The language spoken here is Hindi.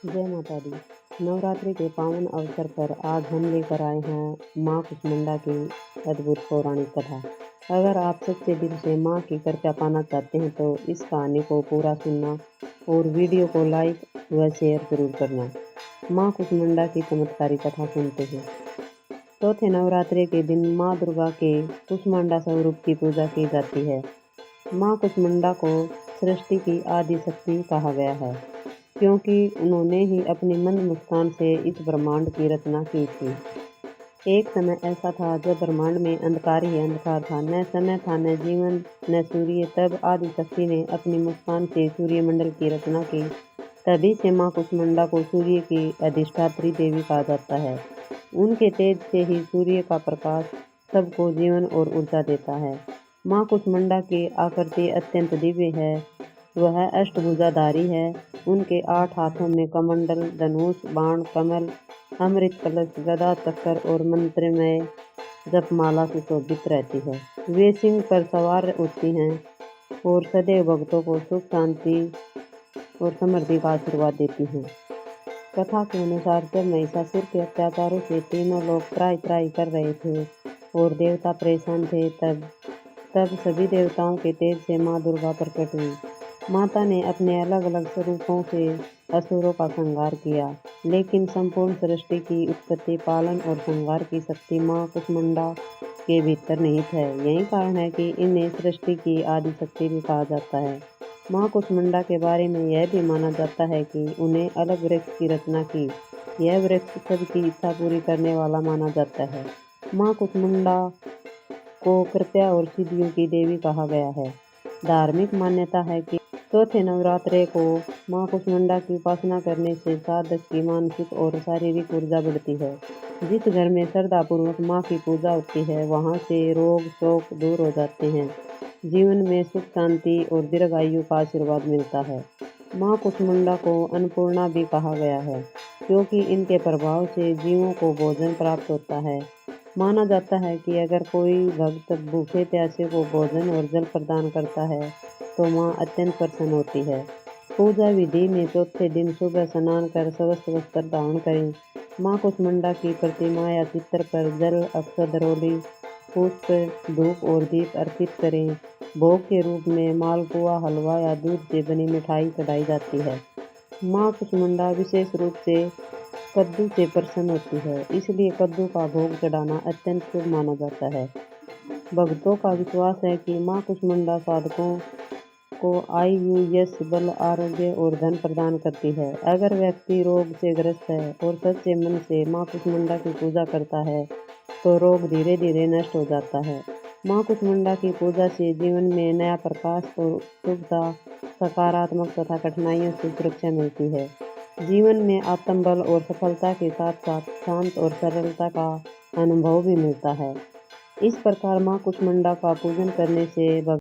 जय माता दी। नवरात्रि के पावन अवसर पर आज हम लेकर आए हैं माँ कुष्मांडा की अद्भुत पौराणिक कथा। अगर आप सच्चे दिल से माँ की कृपा पाना चाहते हैं तो इस कहानी को पूरा सुनना और वीडियो को लाइक व शेयर जरूर करना। माँ कुष्मांडा की चमत्कारी कथा सुनते हैं। चौथे नवरात्रि के दिन माँ दुर्गा के कुष्मांडा स्वरूप की पूजा की जाती है। माँ कुष्मांडा को सृष्टि की आदि शक्ति कहा गया है, क्योंकि उन्होंने ही अपनी मंद मुस्कान से इस ब्रह्मांड की रचना की थी। एक समय ऐसा था जब ब्रह्मांड में अंधकार ही अंधकार था, न समय था, न जीवन, न सूर्य। तब आदि शक्ति ने अपनी मुस्कान से सूर्यमंडल की रचना की। तभी से माँ कुष्मांडा को सूर्य की अधिष्ठात्री देवी कहा जाता है। उनके तेज से ही सूर्य का प्रकाश सबको जीवन और ऊर्जा देता है। माँ कुष्मांडा की आकृति अत्यंत दिव्य है। वह अष्टभुजाधारी है। उनके 8 हाथों में कमंडल, धनुष, बाण, कमल, अमृत कलश, गदा, चक्र और मंत्रमय जपमाला सुशोभित रहती है। वे सिंह पर सवार होती हैं और सदैव भक्तों को सुख, शांति और समृद्धि का आशीर्वाद देती हैं। कथा के अनुसार जब महिषासुर के अत्याचारों से तीनों लोग त्राहि त्राहि कर रहे थे और देवता परेशान थे, तब सभी देवताओं के तेज से माँ दुर्गा प्रकट हुई। माता ने अपने अलग अलग स्वरूपों से असुरों का संहार किया, लेकिन संपूर्ण सृष्टि की उत्पत्ति, पालन और संहार की शक्ति माँ कुष्मांडा के भीतर निहित है। यही कारण है कि इन्हें सृष्टि की आदि शक्ति भी कहा जाता है। माँ कुष्मांडा के बारे में यह भी माना जाता है कि उन्हें अलग वृक्ष की रचना की। यह वृक्ष सबकी इच्छा पूरी करने वाला माना जाता है। माँ कुष्मांडा को कृपा और सिद्धियों की देवी कहा गया है। धार्मिक मान्यता है कि चौथे नवरात्रे को माँ कुष्मांडा की उपासना करने से साधक की मानसिक और शारीरिक ऊर्जा बढ़ती है। जिस घर में श्रद्धापूर्वक माँ की पूजा होती है, वहाँ से रोग शोक दूर हो जाते हैं। जीवन में सुख, शांति और दीर्घायु का आशीर्वाद मिलता है। माँ कुष्मांडा को अन्नपूर्णा भी कहा गया है, क्योंकि इनके प्रभाव से जीवों को भोजन प्राप्त होता है। माना जाता है कि अगर कोई भक्त भूखे प्यासे को भोजन और जल प्रदान करता है तो माँ अत्यंत प्रसन्न होती है। पूजा विधि में चौथे दिन सुबह स्नान कर स्वस्थ वस्त्र धारण करें। माँ कुष्मांडा की प्रतिमा या चित्र पर जल, अक्षत, रोली, पुष्प, धूप और दीप अर्पित करें। भोग के रूप में मालपुआ, हलवा या दूध से बनी मिठाई चढ़ाई जाती है। माँ कुष्मांडा विशेष रूप से कद्दू से प्रसन्न होती है, इसलिए कद्दू का भोग चढ़ाना अत्यंत शुभ माना जाता है। भक्तों का विश्वास है कि माँ कुष्मांडा साधकों को आयु, यश, बल, आरोग्य और धन प्रदान करती है। अगर व्यक्ति रोग से ग्रस्त है और सच्चे मन से माँ कुष्मांडा की पूजा करता है तो रोग धीरे धीरे नष्ट हो जाता है। माँ कुष्मांडा की पूजा से जीवन में नया प्रकाश और शुभता, सकारात्मक तथा कठिनाइयों से सुरक्षा मिलती है। जीवन में आत्मबल और सफलता के साथ साथ शांत और सरलता का अनुभव भी मिलता है। इस प्रकार माँ कुष्मांडा का पूजन करने से